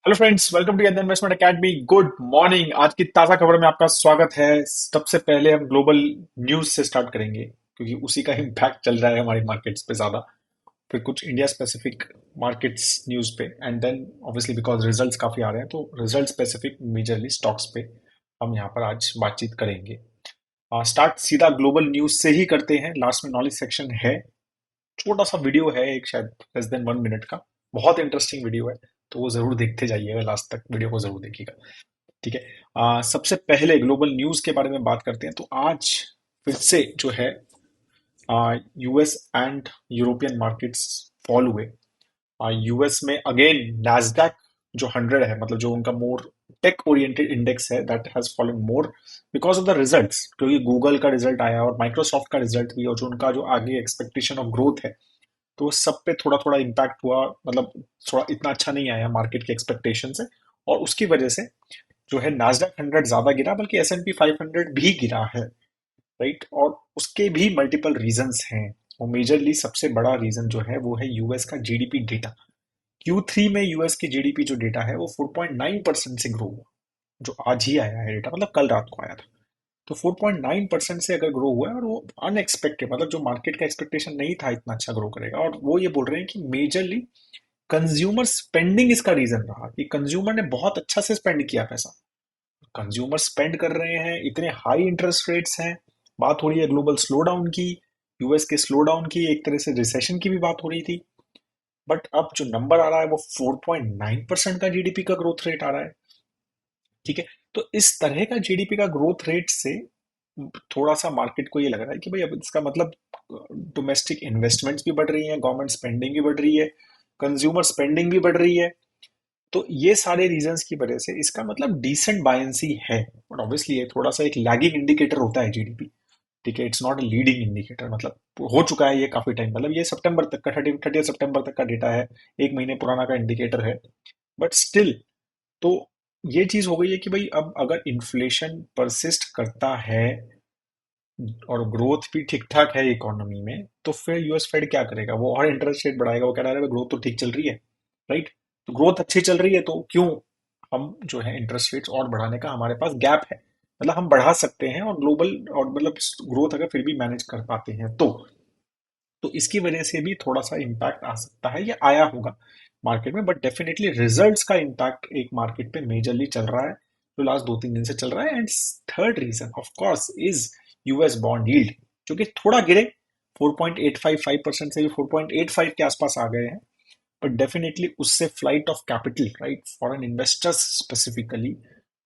Hello friends, welcome to investment academy. Good morning. आज की ताजा खबर में आपका स्वागत है। सबसे पहले हम ग्लोबल न्यूज से स्टार्ट करेंगे क्योंकि उसी का इम्पैक्ट चल रहा है हमारी मार्केट्स पे ज्यादा। फिर कुछ इंडिया स्पेसिफिक मार्केट्स न्यूज पे and then obviously because results काफी आ रहे हैं तो रिजल्ट स्पेसिफिक मेजरली स्टॉक्स पे हम यहाँ पर आज बातचीत करेंगे। स्टार्ट सीधा ग्लोबल न्यूज से ही करते हैं। लास्ट में नॉलेज सेक्शन है, छोटा सा वीडियो है, एक शायद लेस देन 1 मिनट का। बहुत इंटरेस्टिंग वीडियो है, तो वो जरूर देखते जाइएगा, लास्ट तक वीडियो को जरूर देखिएगा। ठीक है। सबसे पहले ग्लोबल न्यूज के बारे में बात करते हैं। तो आज फिर से जो है US and European markets fall हुए। यूएस में अगेन नैस्डैक जो 100 है, मतलब जो उनका मोर टेक ओरिएंटेड इंडेक्स है, that has fallen more because of the results, क्योंकि गूगल का रिजल्ट आया और माइक्रोसॉफ्ट का रिजल्ट भी, और जो उनका जो आगे एक्सपेक्टेशन ऑफ ग्रोथ है, तो सब पे थोड़ा थोड़ा इम्पैक्ट हुआ। मतलब थोड़ा इतना अच्छा नहीं आया मार्केट के एक्सपेक्टेशन से, और उसकी वजह से जो है नास्डैक 100 ज्यादा गिरा, बल्कि S&P 500 भी गिरा है। राइट। और उसके भी मल्टीपल रीजंस हैं, और मेजरली सबसे बड़ा रीजन जो है वो है यूएस का जीडीपी डेटा। Q3 में यूएस की जीडीपी जो डेटा है वो 4.9% से ग्रो हुआ, जो आज ही आया है डेटा, मतलब कल रात को आया था। तो 4.9% से अगर ग्रो हुआ है, और वो अनएक्सपेक्टेड, मतलब जो मार्केट का एक्सपेक्टेशन नहीं था इतना अच्छा ग्रो करेगा, और वो ये बोल रहे हैं कि मेजरली कंज्यूमर स्पेंडिंग इसका रीजन रहा, कि कंज्यूमर ने बहुत अच्छा से स्पेंड किया पैसा। कंज्यूमर स्पेंड कर रहे हैं, इतने हाई इंटरेस्ट रेट्स हैं। बात हो रही है ग्लोबल स्लो डाउन की, यूएस के स्लो डाउन की, एक तरह से रिसेशन की भी बात हो रही थी। बट अब जो नंबर आ रहा है वो 4.9% का जीडीपी का ग्रोथ रेट आ रहा है। ठीक है। तो इस तरह का जीडीपी का ग्रोथ रेट से थोड़ा सा मार्केट को ये लग रहा है कि भाई अब इसका मतलब डोमेस्टिक इन्वेस्टमेंट्स भी बढ़ रही हैं, गवर्नमेंट स्पेंडिंग भी बढ़ रही है, कंज्यूमर स्पेंडिंग भी बढ़ रही है। तो ये सारे रीजंस की वजह से इसका मतलब डिसेंट बायंसी है। और ऑब्वियसली ये थोड़ा सा एक लैगिंग इंडिकेटर होता है जीडीपी। ठीक है, it's not a leading indicator. मतलब हो चुका है ये काफी टाइम, मतलब ये सितंबर तक का, 30 सितंबर तक का डेटा है, एक महीने पुराना का इंडिकेटर है। बट स्टिल, तो ये चीज हो गई है कि भाई अब अगर इन्फ्लेशन परसिस्ट करता है और ग्रोथ भी ठीक ठाक है इकोनॉमी में, तो फिर यूएस फेड क्या करेगा? वो और इंटरेस्ट रेट बढ़ाएगा। वो कह रहा है ग्रोथ तो ठीक चल रही है, राइट? तो ग्रोथ अच्छी चल रही है, तो क्यों हम जो है इंटरेस्ट रेट्स और बढ़ाने का हमारे पास गैप है। मतलब हम बढ़ा सकते हैं, और ग्लोबल और मतलब ग्रोथ अगर फिर भी मैनेज कर पाते हैं तो इसकी वजह से भी थोड़ा सा इम्पैक्ट आ सकता है, या आया होगा मार्केट में। बट डेफिनेटली रिजल्ट्स का इम्पैक्ट एक मार्केट पे मेजरली चल रहा है, जो लास्ट 2-3 दिन से चल रहा है। And third reason of course is US bond yield, जो कि थोड़ा गिरे, 4.855% से भी 4.85 के आसपास आ गए हैं। बट डेफिनेटली उससे flight of capital, right, foreign investors specifically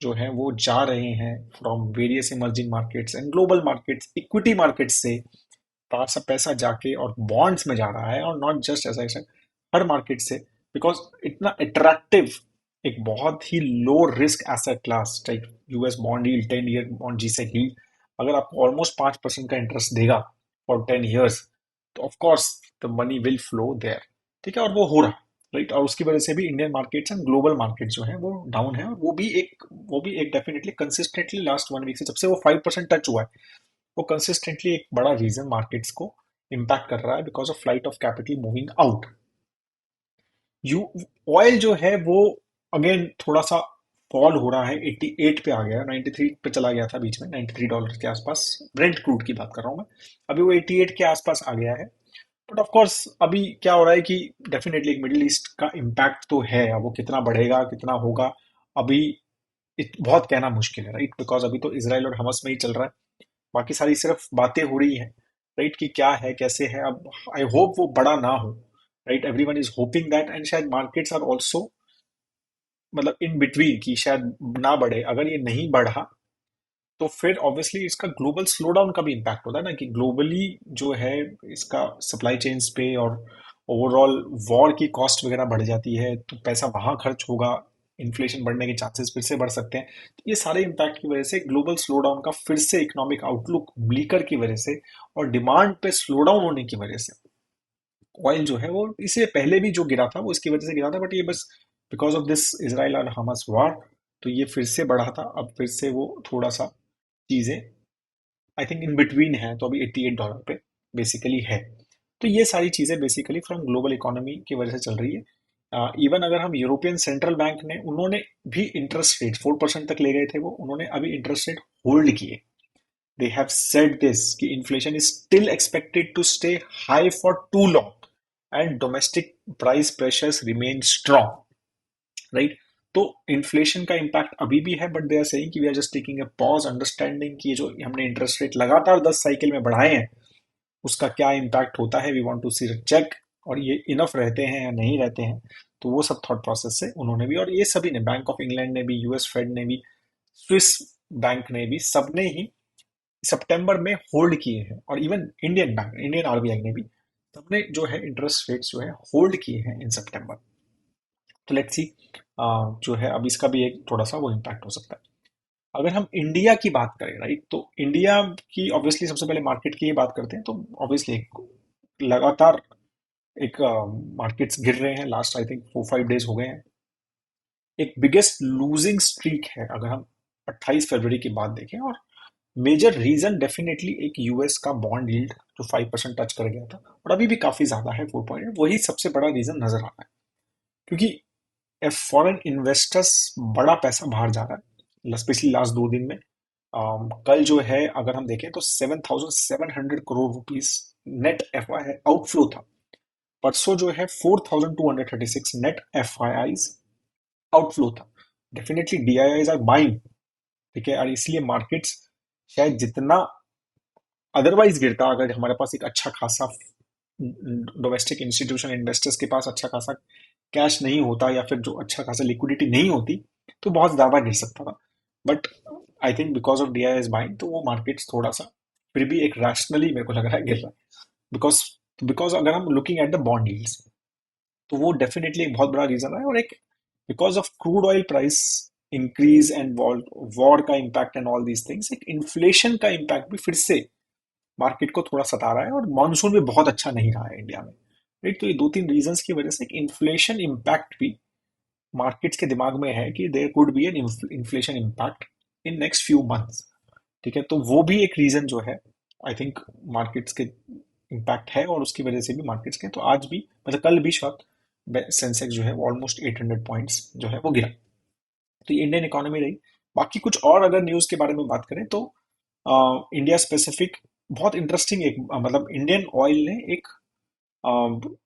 जो है वो जा रहे हैं from various emerging markets and global markets, equity markets से पैसा पैसा जाके और बॉन्ड्स में जा रहा है, और not just as I said हर मार्केट से, बिकॉज इतना अट्रैक्टिव एक बहुत ही low risk asset class type US bond yield, 10 year bond जी से ही अगर आपको ऑलमोस्ट 5% का इंटरेस्ट देगा फॉर 10 ईयर्स, तो of course the money will flow there. ठीक है, और वो हो रहा है, राइट। और उसकी वजह से भी Indian markets and global market जो है वो डाउन है, और वो भी एक डेफिनेटली कंसिस्टेंटली लास्ट 1 वीक से, जब से वो 5% टच हुआ है, वो कंसिस्टेंटली एक बड़ा रीजन मार्केट्स को इम्पैक्ट कर रहा है, because of flight of capital moving out. You oil जो है वो अगेन थोड़ा सा फॉल हो रहा है, 88 पे आ गया, 93 पे चला गया था बीच में, $93 के आसपास। ब्रेंट क्रूड की बात कर रहा हूँ मैं। अभी वो 88 के आसपास आ गया है। बट ऑफ कोर्स अभी क्या हो रहा है कि डेफिनेटली एक मिडिल ईस्ट का इम्पैक्ट तो है। अब वो कितना बढ़ेगा, कितना होगा, अभी बहुत कहना मुश्किल है, राइट, बिकॉज अभी तो इसराइल और हमस में ही चल रहा है। बाकी सारी सिर्फ बातें हो रही हैं, राइट, कि क्या है कैसे है। अब आई होप वो बड़ा ना हो, right, everyone is hoping that, and शायद मार्केट्स आर ऑल्सो मतलब इन बिटवीन, कि शायद ना बढ़े। अगर ये नहीं बढ़ा तो फिर ऑब्वियसली इसका ग्लोबल स्लो डाउन का भी इम्पैक्ट होता है ना, कि ग्लोबली जो है इसका सप्लाई चेन्स पे और ओवरऑल वॉर की कॉस्ट वगैरह बढ़ जाती है, तो पैसा वहां खर्च होगा, इन्फ्लेशन बढ़ने के चांसेस फिर से बढ़ सकते हैं। तो ये सारे इम्पैक्ट की वजह से ग्लोबल स्लो डाउन का फिर से इकोनॉमिक आउटलुक ब्लीकर की वजह से, और डिमांड पे स्लो डाउन होने की वजह से ऑयल जो है वो इससे पहले भी जो गिरा था वो इसकी वजह से गिरा था, बट ये बस बिकॉज ऑफ दिस इसराइल और हमास वॉर, तो ये फिर से बढ़ा था। अब फिर से वो थोड़ा सा चीजें आई थिंक इन बिटवीन है, तो अभी $88 पे बेसिकली है। तो ये सारी चीजें बेसिकली फ्रॉम ग्लोबल इकोनॉमी की वजह से चल रही है। इवन अगर हम यूरोपियन सेंट्रल बैंक ने उन्होंने भी इंटरेस्ट रेट 4% तक ले गए थे, वो उन्होंने अभी इंटरेस्ट रेट होल्ड किए। दे हैव सेड दिस कि inflation is still expected to stay high for too long and domestic price pressures remain strong, right. तो इन्फ्लेशन का इम्पैक्ट अभी भी है, बट दे आर सेइंग कि we are just taking a pause, understanding कि ये जो हमने इंटरेस्ट रेट लगातार 10 साइकिल में बढ़ाए हैं उसका क्या इम्पैक्ट होता है, we want to see check, और ये इनफ रहते हैं या नहीं रहते हैं। तो वो सब थॉट प्रोसेस से उन्होंने भी, और ये सभी ने, बैंक ऑफ इंग्लैंड ने भी, यूएस फेड ने भी, स्विस बैंक ने भी, सबने ही सितंबर में होल्ड किए हैं। और even Indian bank, Indian RBI ने भी, सबने जो है इंटरेस्ट रेट्स जो है होल्ड किए हैं इन सितंबर। तो लेट्स सी जो है अब इसका भी एक थोड़ा सा वो इम्पैक्ट हो सकता है। अगर हम इंडिया की बात करें, राइट, तो इंडिया की ऑब्वियसली सबसे पहले मार्केट की ही बात करते हैं। तो ऑब्वियसली लगातार एक मार्केट्स गिर रहे हैं, लास्ट आई थिंक 4-5 डेज हो गए हैं। एक बिगेस्ट लूजिंग स्ट्रीक है अगर हम 28 फरवरी की बात देखें, और मेजर रीजन डेफिनेटली एक यूएस का बॉन्ड यील्ड जो 5% टच कर गया था, और अभी भी काफी ज्यादा है 4 पॉइंट, वही सबसे बड़ा रीजन नजर आ रहा है। क्योंकि फॉरेन इन्वेस्टर्स बड़ा पैसा बाहर जा रहा है, स्पेशली लास्ट 2 दिन में। कल जो है अगर हम देखें तो 7,700 crore rupees net F I outflow था। परसों जो है 4,236 net F I eyes outflow था। डेफिनेटली डीआईआईज आर बाइंग, ठीक है, और इसलिए मार्केट्स शायद जितना अदरवाइज गिरता, अगर हमारे पास एक अच्छा खासा डोमेस्टिक इंस्टीट्यूशन इन्वेस्टर्स के पास अच्छा खासा कैश नहीं होता, या फिर जो अच्छा खासा लिक्विडिटी नहीं होती, तो बहुत ज्यादा गिर सकता था। But I think because of DIIs buying, तो वो मार्केट्स थोड़ा सा फिर भी एक रैशनली मेरे को लग रहा है गिर रहा है। बिकॉज बिकॉज अगर हम looking at the bond yields, तो वो डेफिनेटली एक बहुत बड़ा रीजन है। और एक because of crude oil price increase and war का impact and all these things, एक इन्फ्लेशन का इम्पैक्ट भी फिर से मार्केट को थोड़ा सता रहा है, और मानसून भी बहुत अच्छा नहीं रहा है इंडिया में, राइट। तो ये 2-3 रीजंस की वजह से इन्फ्लेशन इम्पैक्ट भी मार्केट्स के दिमाग में है कि there could be an inflation impact in next few months, ठीक है। तो वो भी एक रीजन जो है आई थिंक मार्केट्स के इम्पैक्ट है, और उसकी वजह से भी मार्केट्स के, तो आज भी मतलब कल भी शायद सेंसेक्स जो है ऑलमोस्ट 800 पॉइंट्स जो है वो गिरा। तो ये इंडियन इकोनॉमी रही। बाकी कुछ और अगर न्यूज के बारे में बात करें तो इंडिया स्पेसिफिक बहुत इंटरेस्टिंग एक मतलब इंडियन ऑयल ने एक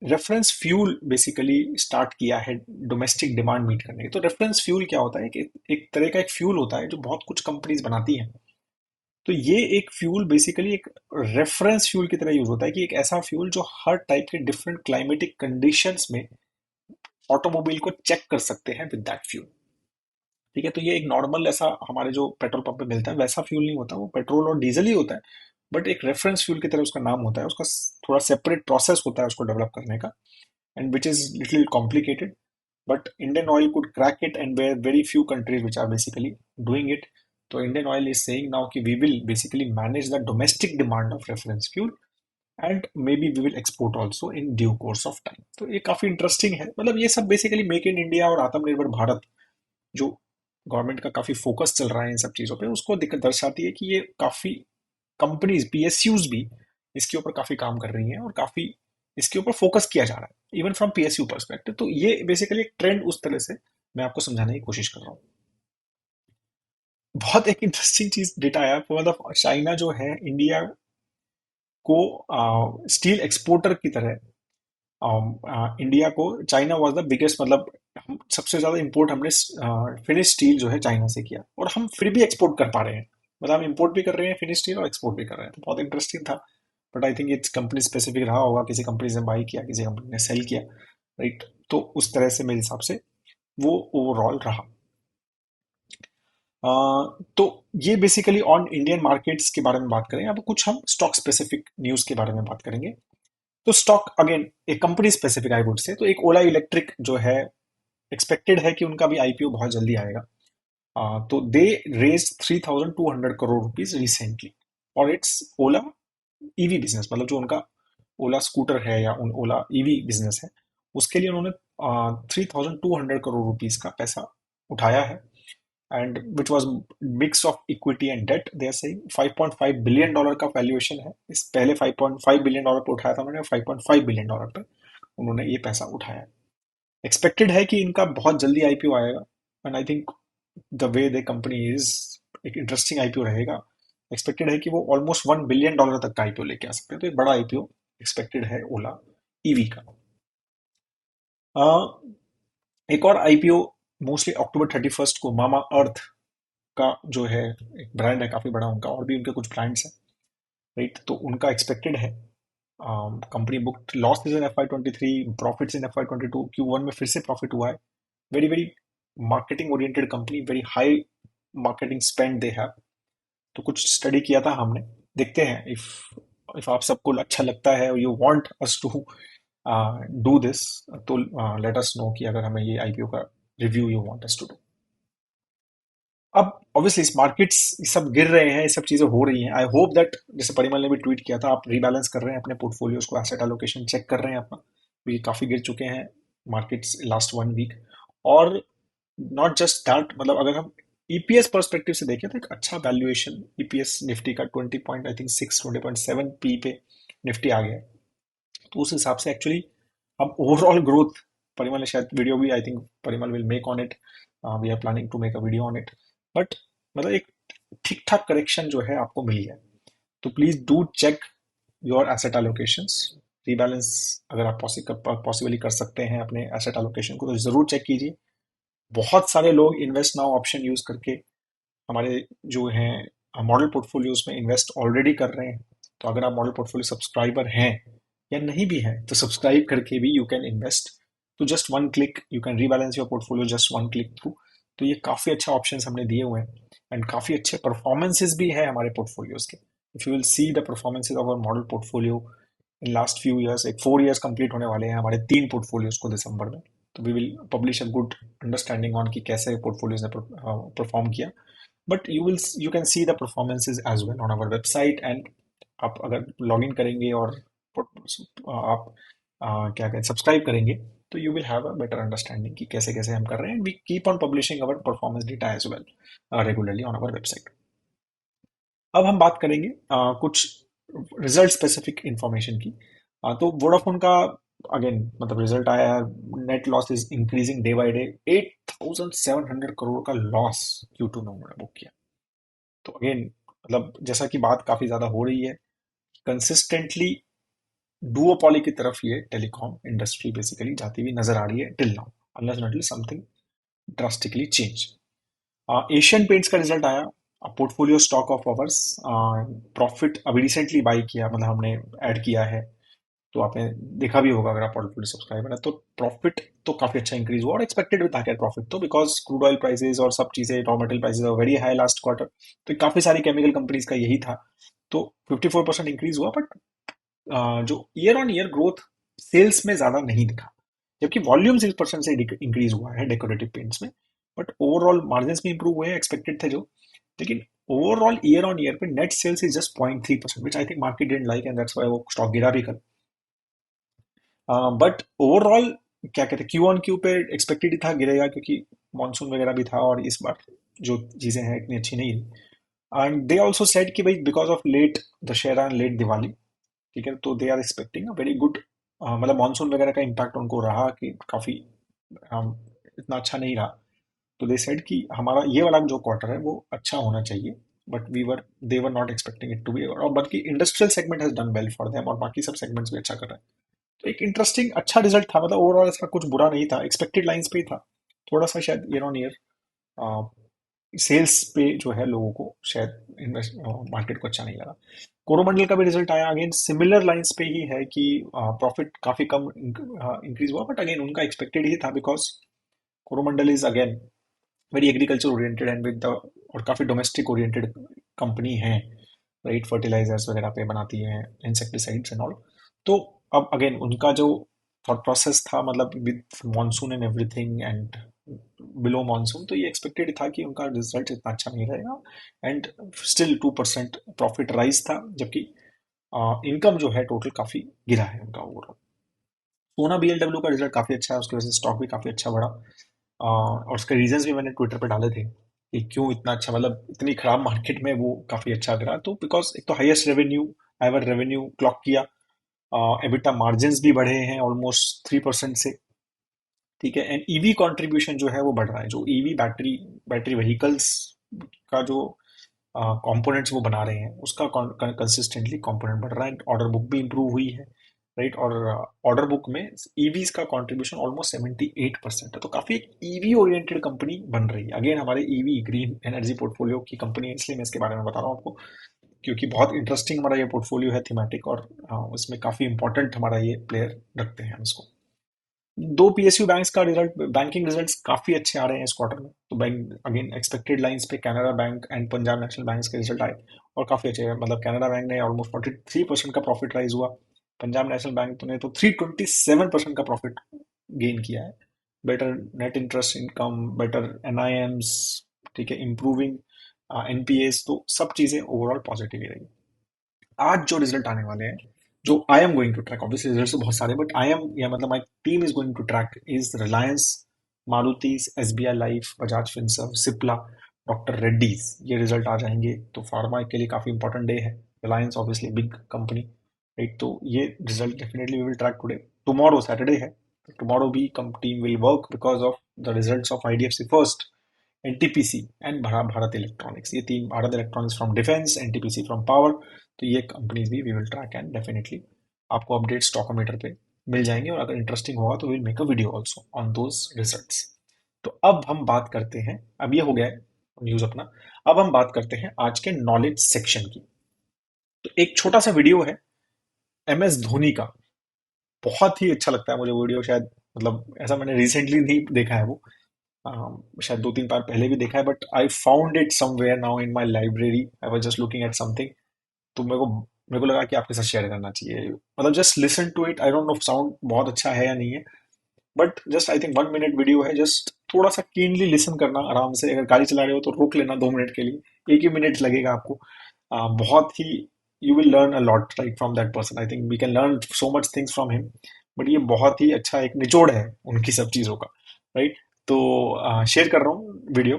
रेफरेंस फ्यूल बेसिकली स्टार्ट किया है डोमेस्टिक डिमांड मीट करने के। तो रेफरेंस फ्यूल क्या होता है कि एक तरह का एक फ्यूल होता है जो बहुत कुछ कंपनीज बनाती हैं। तो ये एक फ्यूल बेसिकली एक रेफरेंस फ्यूल की तरह यूज होता है, कि एक ऐसा फ्यूल जो हर टाइप के डिफरेंट क्लाइमेटिक कंडीशंस में ऑटोमोबाइल को चेक कर सकते हैं विद दैट फ्यूल, ठीक है। तो ये एक नॉर्मल ऐसा हमारे जो पेट्रोल पंप पे मिलता है वैसा फ्यूल नहीं होता, वो पेट्रोल और डीजल ही होता है, बट एक रेफरेंस फ्यूल की तरह उसका नाम होता है। उसका थोड़ा सेपरेट प्रोसेस होता है उसको डेवलप करने का, and which is little complicated, but Indian Oil could crack it, and there are very few countries which are basically doing it. So Indian Oil is saying now कि we will basically manage the domestic demand of reference fuel, and maybe we will export also in due course of time. तो ये काफी interesting है। मतलब ये सब basically make in India और आत्मनिर्भर भारत जो गवर्नमेंट का काफी फोकस चल रहा है इन सब चीजों पे, उसको दर्शाती है कि ये काफी कंपनीज पीएसयूज भी इसके ऊपर काफी काम कर रही हैं, और काफी इसके ऊपर फोकस किया जा रहा है इवन फ्रॉम पीएसयू परस्पेक्टिव। तो ये बेसिकली एक ट्रेंड उस तरह से मैं आपको समझाने की कोशिश कर रहा हूँ। बहुत एक इंटरेस्टिंग चीज डेटा आया, मतलब चाइना जो है इंडिया को स्टील एक्सपोर्टर की तरह, इंडिया को चाइना वाज द बिगेस्ट, मतलब हम सबसे ज्यादा इंपोर्ट हमने फिनिश स्टील जो है चाइना से किया, और हम फिर भी एक्सपोर्ट कर पा रहे हैं। मतलब हम इंपोर्ट भी कर रहे हैं फिनिश स्टील और एक्सपोर्ट भी कर रहे हैं, तो बहुत इंटरेस्टिंग था। But I think it's company specific रहा होगा, किसी कंपनी ने बाई किया, किसी कंपनी ने सेल किया, राइट। तो उस तरह से मेरे हिसाब से वो ओवरऑल रहा। तो ये बेसिकली ऑन इंडियन मार्केट्स के बारे में बात करें। अब कुछ हम स्टॉक स्पेसिफिक न्यूज के बारे में बात करेंगे। तो स्टॉक अगेन एक company specific I would say, तो एक ओला इलेक्ट्रिक जो है, एक्सपेक्टेड है कि उनका भी आईपीओ बहुत जल्दी आएगा। तो they raise 3,200 crore rupees recently, और इट्स ओला ईवी बिजनेस, मतलब जो उनका ओला स्कूटर है या उन ओला ईवी बिजनेस है, उसके लिए उन्होंने 3,200 करोड़ रुपीज का पैसा उठाया है। And which was mix of equity and debt. They are saying $5.5 billion का वैल्यूएशन है। इस पहले $5.5 बिलियन पे उठाया था उन्होंने, $5.5 बिलियन पे उन्होंने ये पैसा उठाया है। एक्सपेक्टेड है कि इनका बहुत जल्दी आईपीओ आएगा, and I think the way the company is, एक इंटरेस्टिंग आईपीओ रहेगा। एक्सपेक्टेड है कि वो ऑलमोस्ट $1 बिलियन तक का आईपीओ लेके आ सकते हैं, तो एक बड़ा आईपीओ एक्सपेक्टेड है ओला ईवी का। अ, एक और आईपीओ मोस्टली अक्टूबर 31 को मामा अर्थ का जो है, एक ब्रांड है काफी बड़ा उनका, और भी उनके कुछ ब्रांड्स हैं, राइट, तो उनका एक्सपेक्टेड है। Company booked losses in FY 23, profits in FY 22, Q1 में फिर से प्रॉफिट हुआ है। Very very marketing oriented company, very high marketing spend they have. तो कुछ स्टडी किया था हमने, देखते हैं इफ आप सबको अच्छा लगता है और you want us to do this, तो लेट अस नो कि अगर हमें ये आईपीओ का review you want us to do. अब ऑब्वियसली इस मार्केट्स सब गिर रहे हैं, ये सब चीजें हो रही हैं। आई होप दैट, जैसे परिमल ने भी ट्वीट किया था, आप रीबैलेंस कर रहे हैं अपने पोर्टफोलियोज को, एसेट एलोकेशन चेक कर रहे हैं अपना, क्योंकि काफी गिर चुके हैं मार्केट्स लास्ट 1 वीक। और नॉट जस्ट दैट, मतलब अगर हम ईपीएस पर्सपेक्टिव से देखें तो एक अच्छा वैल्यूएशन ईपीएस निफ्टी का 20 पॉइंट आई थिंक 20.7 पी पे निफ्टी आ गया है। तो उस हिसाब से एक्चुअली हम ओवरऑल ग्रोथ, परिमल ने शायद वीडियो भी, I think Parimal will make on it, we are planning to make a video on it, but मतलब एक ठीक ठाक करेक्शन जो है आपको मिली है। तो please do check your asset allocations, rebalance अगर आप पॉसिबली कर सकते हैं अपने एसेट एलोकेशन को, तो जरूर चेक कीजिए। बहुत सारे लोग इन्वेस्ट नाउ ऑप्शन यूज करके हमारे जो हैं मॉडल पोर्टफोलियोज में इन्वेस्ट ऑलरेडी कर रहे हैं। तो अगर आप मॉडल पोर्टफोलियो सब्सक्राइबर हैं या नहीं भी हैं, तो सब्सक्राइब करके भी यू कैन इन्वेस्ट। तो just 1 click you can rebalance your portfolio, just 1 click through. तो ये काफ़ी अच्छा ऑप्शन हमने दिए हुए हैं, एंड काफ़ी अच्छे परफॉर्मेंसेज भी है हमारे पोर्टफोलियोज के। If you will see the performances of our model portfolio in last few years, एक 4 ईयर्स कंप्लीट होने वाले हैं हमारे 3 पोर्टफोलियोज को दिसंबर में। तो we will publish a good understanding on कि कैसे पोर्टफोलियोज ने परफॉर्म किया। But you can see the performances as well on our website, and आप अगर लॉग इन करेंगे और आप क्या कहते हैं सब्सक्राइब करेंगे, तो you will have a better understanding कि कैसे कैसे हम कर रहे हैं। And we keep on publishing our performance data as well regularly on our website. अब हम बात करेंगे कुछ रिजल्ट स्पेसिफिक इंफॉर्मेशन की। तो वोडाफोन का अगेन मतलब रिजल्ट आया है, net loss is increasing day by day. 8,700 crore का लॉस Q2 में उन्होंने बुक किया। तो अगेन मतलब जैसा कि बात काफी ज्यादा हो रही है, कंसिस्टेंटली डुओपोली की तरफ ये टेलीकॉम इंडस्ट्री बेसिकली जाती हुई नजर आ रही है till now, unless not something drastically change. Asian Paints का रिजल्ट आया, portfolio stock of ours, profit अभी रिसेंटली बाई किया, मतलब हमने ऐड किया है, तो आपने देखा भी होगा अगर आप पोर्टफोलियो सब्सक्राइबर है। तो प्रॉफिट तो काफी अच्छा इंक्रीज हुआ, और एक्सपेक्टेड भी था क्या प्रॉफिट, तो बिकॉज क्रूड ऑयल प्राइसेस और सब चीजें, raw material prices are very high last quarter. तो काफी सारी केमिकल कंपनीज का यही था। तो 54% इंक्रीज हुआ, बट जो year on year growth sales में ज्यादा नहीं दिखा, जबकि वॉल्यूम 6% से इंक्रीज हुआ है डेकोरेटिव पेंट्स में। बट ओवरऑल मार्जिन भी इंप्रूव हुए, एक्सपेक्टेड थे जो। लेकिन ओवरऑल ईयर ऑन ईयर पे net sales is just 0.3%, which I think market didn't like, and that's why वो स्टॉक गिरा भी कल। बट ओवरऑल क्या कहते हैं, क्यू ऑन क्यू पे एक्सपेक्टेड ही था गिरेगा, क्योंकि मानसून वगैरह भी था, और इस बार जो चीजें हैं इतनी अच्छी नहीं रही। एंड दे ऑल्सो सेड कि भाई because of late Dussehra and late Diwali, ठीक है, तो they are expecting a very good, मतलब मानसून वगैरह का इम्पैक्ट उनको रहा कि काफी इतना अच्छा नहीं रहा। तो दे सेड कि हमारा ये वाला जो क्वार्टर है वो अच्छा होना चाहिए, but they were not expecting it to be, और बल्कि industrial segment has done well for them, और बाकी सब सेगमेंट्स भी अच्छा कर रहे हैं। तो एक इंटरेस्टिंग अच्छा रिजल्ट था, मतलब ओवरऑल ऐसा कुछ बुरा नहीं था, एक्सपेक्टेड लाइंस पे ही था। थोड़ा सा शायद ईयर ऑन ईयर सेल्स पे जो है लोगों को शायद इन्वेस्ट मार्केट को अच्छा नहीं लगा। कोरोमंडल का भी रिजल्ट आया, अगेन सिमिलर लाइंस पे ही है कि प्रॉफिट काफी कम इंक्रीज हुआ, बट अगेन उनका एक्सपेक्टेड ही था, because Coromandel is again very agriculture oriented and with the, और काफी डोमेस्टिक ओरिएंटेड कंपनी है, राइट, फर्टिलाइजर्स वगैरह पे बनाती है, इंसेक्टिसाइड्स एंड ऑल। तो अब अगेन उनका जो थॉट प्रोसेस था, मतलब with monsoon and everything and below monsoon, तो ये एक्सपेक्टेड था कि उनका रिजल्ट इतना अच्छा नहीं रहेगा, एंड स्टिल 2% प्रॉफिट राइज था, जबकि इनकम जो है टोटल काफी गिरा है उनका ओवरऑल। सोना बीएलडब्ल्यू का रिजल्ट काफी अच्छा है, उसकी वजह से स्टॉक भी काफी अच्छा बढ़ा, और उसके रीजंस भी मैंने ट्विटर पे डाले थे कि क्यों इतना अच्छा, मतलब इतनी खराब मार्केट में वो काफी अच्छा गिरा। तो बिकॉज एक तो highest revenue ever revenue clock किया, एबिटा मार्जिन्स भी बढ़े हैं ऑलमोस्ट 3% से, ठीक है। एंड ईवी कंट्रीब्यूशन जो है वो बढ़ रहा है, जो ईवी बैटरी बैटरी व्हीकल्स का जो कंपोनेंट्स वो बना रहे हैं उसका कंसिस्टेंटली कंपोनेंट बढ़ रहा है। ऑर्डर बुक भी इंप्रूव हुई है, राइट। और ऑर्डर बुक में ईवीज का कंट्रीब्यूशन ऑलमोस्ट 78% है, तो काफी एक ईवी ओरिएंटेड कंपनी बन रही है। अगेन हमारे ईवी ग्रीन एनर्जी पोर्टफोलियो की कंपनी है, इसलिए मैं इसके बारे में बता रहा हूँ आपको, क्योंकि बहुत इंटरेस्टिंग हमारा ये पोर्टफोलियो है थीमेटिक, और उसमें काफी इंपॉर्टेंट हमारा ये प्लेयर रखते हैं हम इसको। दो पीएसयू बैंक्स का रिजल्ट, बैंकिंग रिजल्ट्स काफी अच्छे आ रहे हैं इस क्वार्टर में। तो बैंक अगेन एक्सपेक्टेड लाइंस पे Canara bank and Punjab national bank के रिजल्ट आए और काफी अच्छे हैं। मतलब कैनरा बैंक ने ऑलमोस्ट 43% का प्रॉफिट राइज हुआ, पंजाब नेशनल बैंक तो ने तो 327% का प्रॉफिट गेन किया है। Better net interest income, better NIMs, ठीक है, इम्प्रूविंग एनपीएस, तो सब चीजें ओवरऑल पॉजिटिव ही रही। आज जो रिजल्ट आने वाले हैं, जो I'm going to track, obviously result तो बहुत सारे, बट आई एम, या मतलब my team is going to track is Reliance, Marutis, SBI life, Bajaj Finserv, Cipla, doctor Reddy's. ये रिजल्ट आ जाएंगे तो फार्मा के लिए काफी इंपॉर्टेंट डे है। Reliance obviously big company, right. तो ये result definitely we will track today. Tomorrow Saturday है, टुमारो भी team will work because of the results of IDFC first, NTPC and Bharat electronics. ये तीन, Bharat electronics from defence, NTPC from power, तो ये companies भी we will track and definitely आपको update stockometer पे मिल जाएंगे। और अगर इंटरेस्टिंग होगा तो will make a video also on those results. तो अब हम बात करते हैं, अब ये हो गया है न्यूज अपना, अब हम बात करते हैं आज के नॉलेज सेक्शन की। तो एक छोटा सा वीडियो है एम एस धोनी का, बहुत ही अच्छा लगता है मुझे वो वीडियो। शायद मतलब ऐसा मैंने रिसेंटली नहीं देखा है वो, शायद 2-3 बार पहले भी देखा है, but I found it somewhere now in my library. I was just looking at something, तो मेरे को लगा कि आपके साथ शेयर करना चाहिए। मतलब just listen to it, I don't know sound बहुत अच्छा है या नहीं है, but just I think 1 minute video है। जस्ट थोड़ा सा कीनली लिसन करना आराम से, अगर गाड़ी चला रहे हो तो रोक लेना 2 मिनट के लिए, एक ही मिनट लगेगा आपको। बहुत ही you will learn a lot right from that person. I think we can learn so much things from him, but ये बहुत ही अच्छा एक निचोड़ है उनकी सब चीज़ों का, राइट। तो शेयर कर रहा हूँ वीडियो,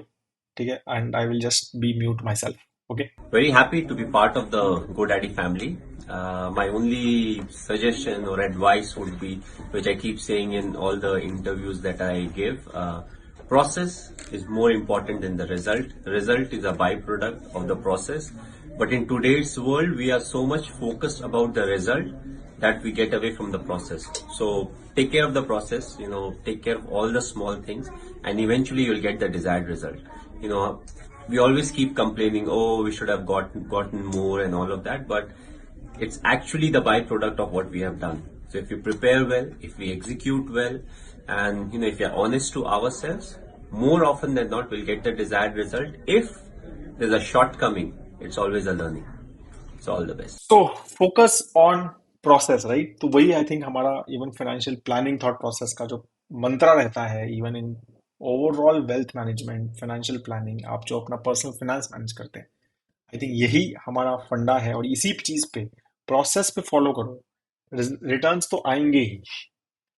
ठीक है, and I will just be mute my self. Okay. Very happy to be part of the GoDaddy family. My only suggestion or advice would be, which I keep saying in all the interviews that I give, process is more important than the result. Result is a byproduct of the process. But in today's world, we are so much focused about the result that we get away from the process. So take care of the process, take care of all the small things, and eventually you'll get the desired result. We always keep complaining, oh, we should have gotten more and all of that, but it's actually the byproduct of what we have done. So if you prepare well, if we execute well, and if you're honest to ourselves, more often than not, we'll get the desired result. If there's a shortcoming, it's always a learning. So all the best. तो focus on process, right. तो वही I think हमारा even financial planning thought process का जो मंत्रा रहता है, even in overall wealth management, financial planning, आप जो अपना पर्सनल फाइनेंस मैनेज करते हैं, आई थिंक यही हमारा फंडा है। और इसी चीज पे, प्रोसेस पे फॉलो करो, रिटर्न्स तो आएंगे ही,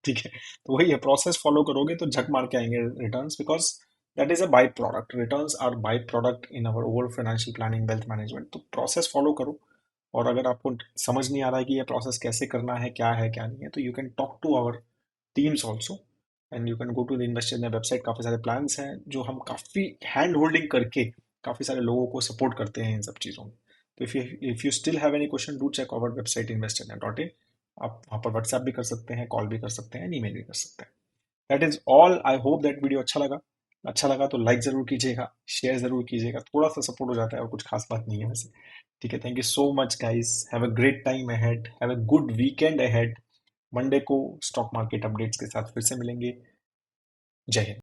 ठीक है। तो वही है, प्रोसेस फॉलो करोगे तो झक मार के आएंगे returns, because that is a by product. Returns are by product in our overall financial planning, wealth management. तो प्रोसेस फॉलो करो, और अगर आपको समझ नहीं आ रहा है कि ये प्रोसेस कैसे करना है, क्या है क्या नहीं है, तो you can talk to our teams also, and you can go to the investor in website. काफ़ी सारे प्लान्स हैं जो हम काफ़ी हैंड होल्डिंग करके काफ़ी सारे लोगों को सपोर्ट करते हैं इन सब चीज़ों में। तो if you still have any question, do check our website investor.in। आप वहाँ पर व्हाट्सएप भी कर सकते हैं, कॉल भी कर सकते हैं, ईमेल भी कर सकते हैं। That is all. I hope that video अच्छा लगा तो लाइक जरूर कीजिएगा, शेयर जरूर कीजिएगा, थोड़ा सा सपोर्ट हो जाता है और कुछ खास बात नहीं है वैसे, ठीक है। Thank you so much guys, have a great time ahead, have a good weekend ahead. Monday को स्टॉक मार्केट अपडेट्स के साथ फिर से मिलेंगे। जय हिंद।